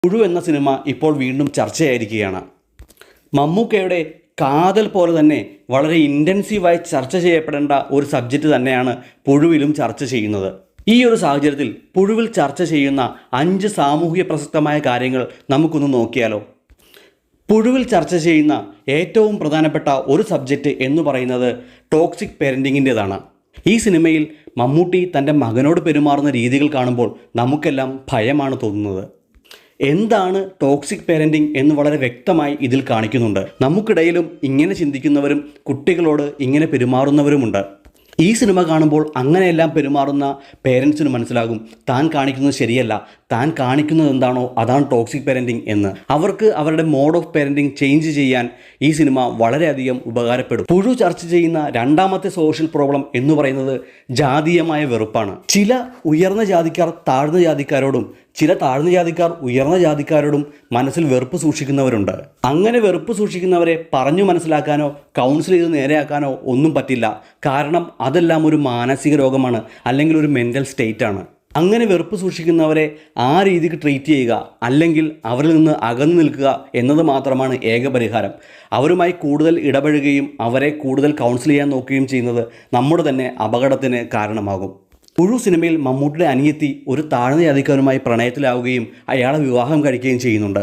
പുഴു എന്ന സിനിമ ഇപ്പോൾ വീണ്ടും ചർച്ചയായിരിക്കുകയാണ്. മമ്മൂക്കയുടെ കാതൽ പോലെ തന്നെ വളരെ ഇൻറ്റൻസീവായി ചർച്ച ചെയ്യപ്പെടേണ്ട ഒരു സബ്ജക്റ്റ് തന്നെയാണ് പുഴുവിലും ചർച്ച ചെയ്യുന്നത്. ഈ ഒരു സാഹചര്യത്തിൽ പുഴുവിൽ ചർച്ച ചെയ്യുന്ന 5 സാമൂഹിക പ്രസക്തമായ കാര്യങ്ങൾ നമുക്കൊന്ന് നോക്കിയാലോ. പുഴുവിൽ ചർച്ച ചെയ്യുന്ന ഏറ്റവും പ്രധാനപ്പെട്ട ഒരു സബ്ജക്റ്റ് എന്ന് പറയുന്നത് ടോക്സിക് പേരൻറ്റിങ്ങിൻ്റെതാണ്. ഈ സിനിമയിൽ മമ്മൂട്ടി തൻ്റെ മകനോട് പെരുമാറുന്ന രീതികൾ കാണുമ്പോൾ നമുക്കെല്ലാം ഭയമാണ് തോന്നുന്നത്. എന്താണ് ടോക്സിക് പേരൻറ്റിംഗ് എന്ന് വളരെ വ്യക്തമായി ഇതിൽ കാണിക്കുന്നുണ്ട്. നമുക്കിടയിലും ഇങ്ങനെ ചിന്തിക്കുന്നവരും കുട്ടികളോട് ഇങ്ങനെ പെരുമാറുന്നവരുമുണ്ട്. ഈ സിനിമ കാണുമ്പോൾ അങ്ങനെയെല്ലാം പെരുമാറുന്ന പേരൻസിന് മനസ്സിലാകും താൻ കാണിക്കുന്നത് ശരിയല്ല, താൻ കാണിക്കുന്നത് എന്താണോ അതാണ് ടോക്സിക് പേരൻറ്റിംഗ് എന്ന്. അവർക്ക് അവരുടെ മോഡ് ഓഫ് പേരൻറ്റിംഗ് ചേഞ്ച് ചെയ്യാൻ ഈ സിനിമ വളരെയധികം ഉപകാരപ്പെടും. പുഴു ചർച്ച ചെയ്യുന്ന രണ്ടാമത്തെ സോഷ്യൽ പ്രോബ്ലം എന്ന് പറയുന്നത് ജാതീയമായ വെറുപ്പാണ്. ചില ഉയർന്ന ജാതിക്കാർ താഴ്ന്ന ജാതിക്കാരോടും ചില താഴ്ന്ന ജാതിക്കാർ ഉയർന്ന ജാതിക്കാരോടും മനസ്സിൽ വെറുപ്പ് സൂക്ഷിക്കുന്നവരുണ്ട്. അങ്ങനെ വെറുപ്പ് സൂക്ഷിക്കുന്നവരെ പറഞ്ഞു മനസ്സിലാക്കാനോ കൗൺസിൽ ചെയ്ത് നേരെയാക്കാനോ ഒന്നും പറ്റില്ല. കാരണം അതെല്ലാം ഒരു മാനസിക രോഗമാണ്, അല്ലെങ്കിൽ ഒരു മെൻ്റൽ സ്റ്റേറ്റ് ആണ്. അങ്ങനെ വെറുപ്പ് സൂക്ഷിക്കുന്നവരെ ആ രീതിക്ക് ട്രീറ്റ് ചെയ്യുക, അല്ലെങ്കിൽ അവരിൽ നിന്ന് അകന്നു നിൽക്കുക എന്നത് മാത്രമാണ് ഏക പരിഹാരം. അവരുമായി കൂടുതൽ ഇടപഴകുകയും അവരെ കൂടുതൽ കൗൺസിൽ ചെയ്യാൻ നോക്കുകയും ചെയ്യുന്നത് നമ്മുടെ തന്നെ അപകടത്തിന് കാരണമാകും. പുഴു സിനിമയിൽ മമ്മൂട്ടിയുടെ അനിയത്തി ഒരു താഴ്ന്ന ജാതിക്കാരുമായി പ്രണയത്തിലാവുകയും അയാളെ വിവാഹം കഴിക്കുകയും ചെയ്യുന്നുണ്ട്.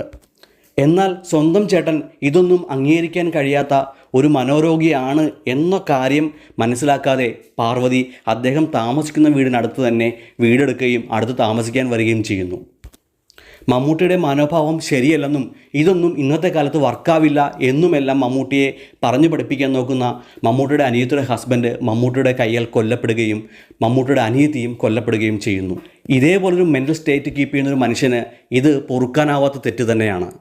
എന്നാൽ സ്വന്തം ചേട്ടൻ ഇതൊന്നും അംഗീകരിക്കാൻ കഴിയാത്ത ഒരു മനോരോഗിയാണ് എന്ന കാര്യം മനസ്സിലാക്കാതെ പാർവതി അദ്ദേഹം താമസിക്കുന്ന വീടിനടുത്ത് തന്നെ വീടെടുക്കുകയും അടുത്ത് താമസിക്കാൻ വരികയും ചെയ്യുന്നു. മമ്മൂട്ടിയുടെ മനോഭാവം ശരിയല്ലെന്നും ഇതൊന്നും ഇന്നത്തെ കാലത്ത് വർക്കാവില്ല എന്നുമെല്ലാം മമ്മൂട്ടിയെ പറഞ്ഞു പഠിപ്പിക്കാൻ നോക്കുന്ന മമ്മൂട്ടിയുടെ അനിയത്തിയുടെ ഹസ്ബൻഡ് മമ്മൂട്ടിയുടെ കയ്യാൽ കൊല്ലപ്പെടുകയും മമ്മൂട്ടിയുടെ അനിയത്തിയും കൊല്ലപ്പെടുകയും ചെയ്യുന്നു. ഇതേപോലൊരു മെൻ്റൽ സ്റ്റേറ്റ് കീപ്പ് ചെയ്യുന്നൊരു മനുഷ്യന് ഇത് പൊറുക്കാനാവാത്ത തെറ്റ് തന്നെയാണ്.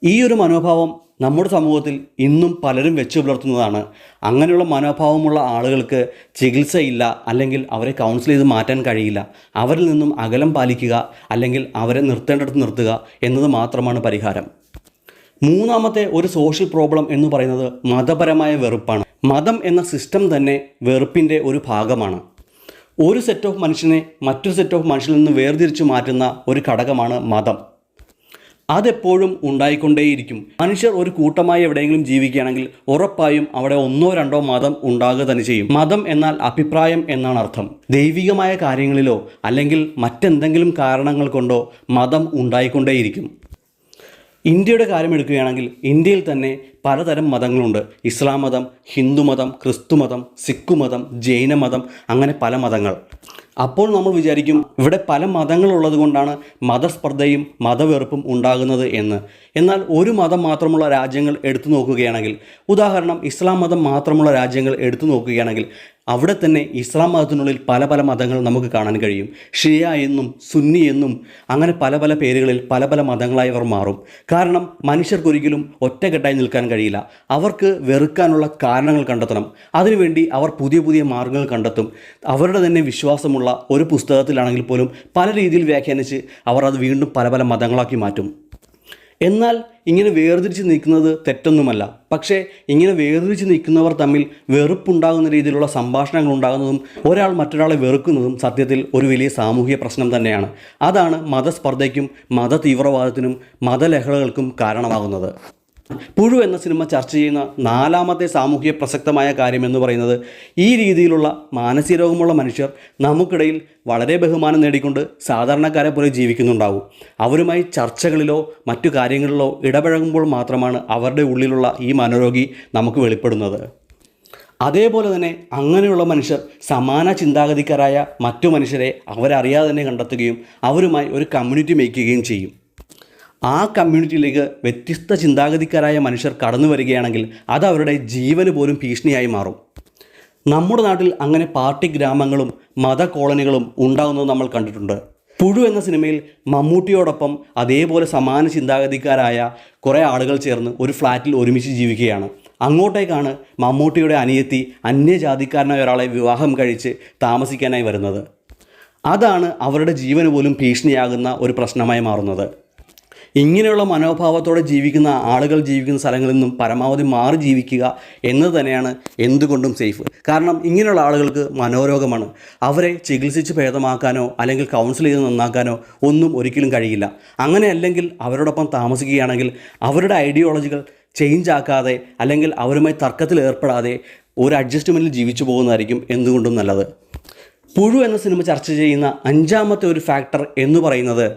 ഈ ഒരു മനോഭാവം നമ്മുടെ സമൂഹത്തിൽ ഇന്നും പലരും വെച്ചു പുലർത്തുന്നതാണ്. അങ്ങനെയുള്ള മനോഭാവമുള്ള ആളുകൾക്ക് ചികിത്സയില്ല, അല്ലെങ്കിൽ അവരെ കൗൺസിൽ ചെയ്ത് മാറ്റാൻ കഴിയില്ല. അവരിൽ നിന്നും അകലം പാലിക്കുക, അല്ലെങ്കിൽ അവരെ നിർത്തേണ്ടടുത്ത് നിർത്തുക എന്നത് മാത്രമാണ് പരിഹാരം. മൂന്നാമത്തെ ഒരു സോഷ്യൽ പ്രോബ്ലം എന്ന് പറയുന്നത് മതപരമായ വെറുപ്പാണ്. മതം എന്ന സിസ്റ്റം തന്നെ വെറുപ്പിൻ്റെ ഒരു ഭാഗമാണ്. ഒരു സെറ്റ് ഓഫ് മനുഷ്യനെ മറ്റൊരു സെറ്റ് ഓഫ് മനുഷ്യരിൽ നിന്ന് വേർതിരിച്ചു മാറ്റുന്ന ഒരു ഘടകമാണ് മതം. അതെപ്പോഴും ഉണ്ടായിക്കൊണ്ടേയിരിക്കും. മനുഷ്യർ ഒരു കൂട്ടമായി എവിടെയെങ്കിലും ജീവിക്കുകയാണെങ്കിൽ ഉറപ്പായും അവിടെ 1 or 2 മതം ഉണ്ടാകുക തന്നെ ചെയ്യും. മതം എന്നാൽ അഭിപ്രായം എന്നാണ് അർത്ഥം. ദൈവികമായ കാര്യങ്ങളിലോ അല്ലെങ്കിൽ മറ്റെന്തെങ്കിലും കാരണങ്ങൾ കൊണ്ടോ മതം ഉണ്ടായിക്കൊണ്ടേയിരിക്കും. ഇന്ത്യയുടെ കാര്യം എടുക്കുകയാണെങ്കിൽ ഇന്ത്യയിൽ തന്നെ പലതരം മതങ്ങളുണ്ട്. ഇസ്ലാം മതം, ഹിന്ദു മതം, ക്രിസ്തു മതം, സിഖ് മതം, ജൈന മതം, അങ്ങനെ പല മതങ്ങൾ. അപ്പോൾ നമ്മൾ വിചാരിക്കും ഇവിടെ പല മതങ്ങളുള്ളത് കൊണ്ടാണ് മതസ്പർദ്ധയും മതവെറുപ്പും ഉണ്ടാകുന്നത് എന്ന്. എന്നാൽ ഒരു മതം മാത്രമുള്ള രാജ്യങ്ങൾ എടുത്തു നോക്കുകയാണെങ്കിൽ, ഉദാഹരണം ഇസ്ലാം മതം മാത്രമുള്ള രാജ്യങ്ങൾ എടുത്തു നോക്കുകയാണെങ്കിൽ അവിടെ തന്നെ ഇസ്ലാം മതത്തിനുള്ളിൽ പല പല മതങ്ങൾ നമുക്ക് കാണാൻ കഴിയും. ഷിയ എന്നും സുന്നി എന്നും അങ്ങനെ പല പല പേരുകളിൽ പല പല മതങ്ങളായി അവർ മാറും. കാരണം മനുഷ്യർക്കൊരിക്കലും ഒറ്റക്കെട്ടായി നിൽക്കാൻ കഴിയില്ല. അവർക്ക് വെറുക്കാനുള്ള കാരണങ്ങൾ കണ്ടെത്തണം. അതിനുവേണ്ടി അവർ പുതിയ പുതിയ മാർഗ്ഗങ്ങൾ കണ്ടെത്തും. അവരുടെ തന്നെ വിശ്വാസമുള്ള ഒരു പുസ്തകത്തിലാണെങ്കിൽ പോലും പല രീതിയിൽ വ്യാഖ്യാനിച്ച് അവർ അത് വീണ്ടും പല പല മതങ്ങളാക്കി മാറ്റും. എന്നാൽ ഇങ്ങനെ വേർതിരിച്ച് നിൽക്കുന്നത് തെറ്റൊന്നുമല്ല. പക്ഷേ ഇങ്ങനെ വേർതിരിച്ച് നിൽക്കുന്നവർ തമ്മിൽ വെറുപ്പുണ്ടാകുന്ന രീതിയിലുള്ള സംഭാഷണങ്ങൾ ഉണ്ടാകുന്നതും ഒരാൾ മറ്റൊരാളെ വെറുക്കുന്നതും സത്യത്തിൽ ഒരു വലിയ സാമൂഹിക പ്രശ്നം തന്നെയാണ്. അതാണ് മതസ്പർദ്ധയ്ക്കും മത തീവ്രവാദത്തിനും മതലഹളകൾക്കും കാരണമാകുന്നത്. പുഴു എന്ന സിനിമ ചർച്ച ചെയ്യുന്ന 4ാമത്തെ സാമൂഹിക പ്രസക്തമായ കാര്യം എന്ന് പറയുന്നത് ഈ രീതിയിലുള്ള മാനസിക രോഗമുള്ള മനുഷ്യർ നമുക്കിടയിൽ വളരെ ബഹുമാനം നേടിക്കൊണ്ട് സാധാരണക്കാരെ പോലെ ജീവിക്കുന്നുണ്ടാവും. അവരുമായി ചർച്ചകളിലോ മറ്റു കാര്യങ്ങളിലോ ഇടപഴകുമ്പോൾ മാത്രമാണ് അവരുടെ ഉള്ളിലുള്ള ഈ മനോരോഗി നമുക്ക് വെളിപ്പെടുന്നത്. അതേപോലെ തന്നെ അങ്ങനെയുള്ള മനുഷ്യർ സമാന ചിന്താഗതിക്കാരായ മറ്റു മനുഷ്യരെ അവരറിയാതെ തന്നെ കണ്ടെത്തുകയും അവരുമായി ഒരു കമ്മ്യൂണിറ്റി മേക്കുകയും ചെയ്യും. ആ കമ്മ്യൂണിറ്റിയിലേക്ക് വ്യത്യസ്ത ചിന്താഗതിക്കാരായ മനുഷ്യർ കടന്നു വരികയാണെങ്കിൽ അത് അവരുടെ ജീവന് പോലും ഭീഷണിയായി മാറും. നമ്മുടെ നാട്ടിൽ അങ്ങനെ പാർട്ടി ഗ്രാമങ്ങളും മത കോളനികളും ഉണ്ടാകുന്നത് നമ്മൾ കണ്ടിട്ടുണ്ട്. പുഴു എന്ന സിനിമയിൽ മമ്മൂട്ടിയോടൊപ്പം അതേപോലെ സമാന ചിന്താഗതിക്കാരായ കുറേ ആളുകൾ ചേർന്ന് ഒരു ഫ്ലാറ്റിൽ ഒരുമിച്ച് ജീവിക്കുകയാണ്. അങ്ങോട്ടേക്കാണ് മമ്മൂട്ടിയുടെ അനിയത്തി അന്യജാതിക്കാരനായ ഒരാളെ വിവാഹം കഴിച്ച് താമസിക്കാനായി വരുന്നത്. അതാണ് അവരുടെ ജീവന് പോലും ഭീഷണിയാകുന്ന ഒരു പ്രശ്നമായി മാറുന്നത്. ഇങ്ങനെയുള്ള മനോഭാവത്തോടെ ജീവിക്കുന്ന ആളുകൾ ജീവിക്കുന്ന സ്ഥലങ്ങളിൽ നിന്നും പരമാവധി മാറി ജീവിക്കുക എന്നത് തന്നെയാണ് എന്തുകൊണ്ടും സേഫ്. കാരണം ഇങ്ങനെയുള്ള ആളുകൾക്ക് മനോരോഗമാണ്. അവരെ ചികിത്സിച്ച് ഭേദമാക്കാനോ അല്ലെങ്കിൽ കൗൺസിൽ ചെയ്ത് നന്നാക്കാനോ ഒന്നും ഒരിക്കലും കഴിയില്ല. അങ്ങനെയല്ലെങ്കിൽ അവരോടൊപ്പം താമസിക്കുകയാണെങ്കിൽ അവരുടെ ഐഡിയോളജികൾ ചേഞ്ച് ആക്കാതെ അല്ലെങ്കിൽ അവരുമായി തർക്കത്തിൽ ഏർപ്പെടാതെ ഒരു അഡ്ജസ്റ്റ്മെൻറ്റിൽ ജീവിച്ചു പോകുന്നതായിരിക്കും എന്തുകൊണ്ടും നല്ലത്. പുഴു എന്ന സിനിമ ചർച്ച ചെയ്യുന്ന അഞ്ചാമത്തെ ഒരു ഫാക്ടർ എന്ന് പറയുന്നത്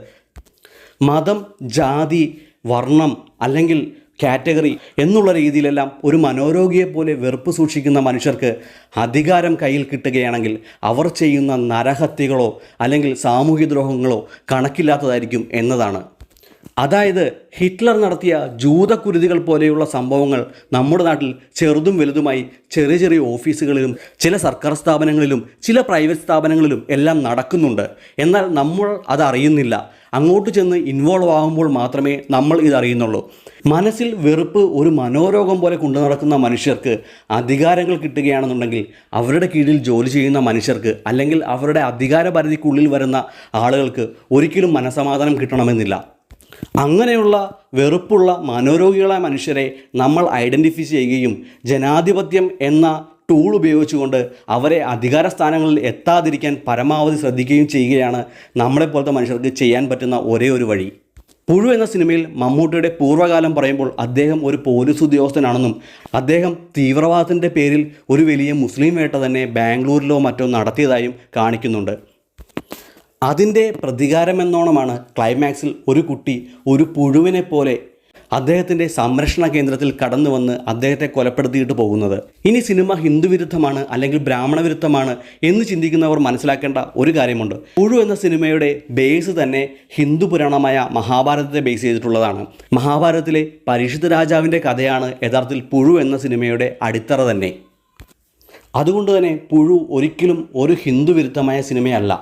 മതം, ജാതി, വർണ്ണം അല്ലെങ്കിൽ കാറ്റഗറി എന്നുള്ള രീതിയിലെല്ലാം ഒരു മനോരോഗിയെപ്പോലെ വെറുപ്പ് സൂക്ഷിക്കുന്ന മനുഷ്യർക്ക് അധികാരം കയ്യിൽ കിട്ടുകയാണെങ്കിൽ അവർ ചെയ്യുന്ന നരഹത്യകളോ അല്ലെങ്കിൽ സാമൂഹ്യദ്രോഹങ്ങളോ കണക്കില്ലാത്തതായിരിക്കും എന്നതാണ്. അതായത് ഹിറ്റ്ലർ നടത്തിയ ജൂതക്കുരുതികൾ പോലെയുള്ള സംഭവങ്ങൾ നമ്മുടെ നാട്ടിൽ ചെറുതും വലുതുമായി ചെറിയ ചെറിയ ഓഫീസുകളിലും ചില സർക്കാർ സ്ഥാപനങ്ങളിലും ചില പ്രൈവറ്റ് സ്ഥാപനങ്ങളിലും എല്ലാം നടക്കുന്നുണ്ട്. എന്നാൽ നമ്മൾ അതറിയുന്നില്ല. അങ്ങോട്ട് ചെന്ന് ഇൻവോൾവ് ആകുമ്പോൾ മാത്രമേ നമ്മൾ ഇതറിയുന്നുള്ളൂ. മനസ്സിൽ വെറുപ്പ് ഒരു മനോരോഗം പോലെ കൊണ്ടു നടക്കുന്ന മനുഷ്യർക്ക് അധികാരങ്ങൾ കിട്ടുകയാണെന്നുണ്ടെങ്കിൽ അവരുടെ കീഴിൽ ജോലി ചെയ്യുന്ന മനുഷ്യർക്ക് അല്ലെങ്കിൽ അവരുടെ അധികാര പരിധിക്കുള്ളിൽ വരുന്ന ആളുകൾക്ക് ഒരിക്കലും മനസ്സമാധാനം കിട്ടണമെന്നില്ല. അങ്ങനെയുള്ള വെറുപ്പുള്ള മനോരോഗികളായ മനുഷ്യരെ നമ്മൾ ഐഡൻറ്റിഫൈ ചെയ്യുകയും ജനാധിപത്യം എന്ന ടൂൾ ഉപയോഗിച്ചുകൊണ്ട് അവരെ അധികാര സ്ഥാനങ്ങളിൽ എത്താതിരിക്കാൻ പരമാവധി ശ്രദ്ധിക്കുകയും ചെയ്യുകയാണ് നമ്മളെപ്പോലത്തെ മനുഷ്യർക്ക് ചെയ്യാൻ പറ്റുന്ന ഒരേ ഒരു വഴി. പുഴു എന്ന സിനിമയിൽ മമ്മൂട്ടിയുടെ പൂർവ്വകാലം പറയുമ്പോൾ അദ്ദേഹം ഒരു പോലീസ് ഉദ്യോഗസ്ഥനാണെന്നും അദ്ദേഹം തീവ്രവാദത്തിൻ്റെ പേരിൽ ഒരു വലിയ മുസ്ലിം വേട്ട തന്നെ ബാംഗ്ലൂരിലോ മറ്റോ നടത്തിയതായും കാണിക്കുന്നുണ്ട്. അതിൻ്റെ പ്രതികാരമെന്നോണമാണ് ക്ലൈമാക്സിൽ ഒരു കുട്ടി ഒരു പുഴുവിനെ പോലെ അദ്ദേഹത്തിൻ്റെ സംരക്ഷണ കേന്ദ്രത്തിൽ കടന്നു വന്ന് അദ്ദേഹത്തെ കൊലപ്പെടുത്തിയിട്ട് പോകുന്നത്. ഇനി സിനിമ ഹിന്ദു വിരുദ്ധമാണ് അല്ലെങ്കിൽ ബ്രാഹ്മണ വിരുദ്ധമാണ് എന്ന് ചിന്തിക്കുന്നവർ മനസ്സിലാക്കേണ്ട ഒരു കാര്യമുണ്ട്. പുഴു എന്ന സിനിമയുടെ ബേസ് തന്നെ ഹിന്ദു പുരാണമായ മഹാഭാരതത്തെ ബേസ് ചെയ്തിട്ടുള്ളതാണ്. മഹാഭാരതത്തിലെ പരീക്ഷിത് രാജാവിൻ്റെ കഥയാണ് യഥാർത്ഥത്തിൽ പുഴു എന്ന സിനിമയുടെ അടിത്തറ തന്നെ. അതുകൊണ്ട് തന്നെ പുഴു ഒരിക്കലും ഒരു ഹിന്ദു വിരുദ്ധമായ സിനിമയല്ല.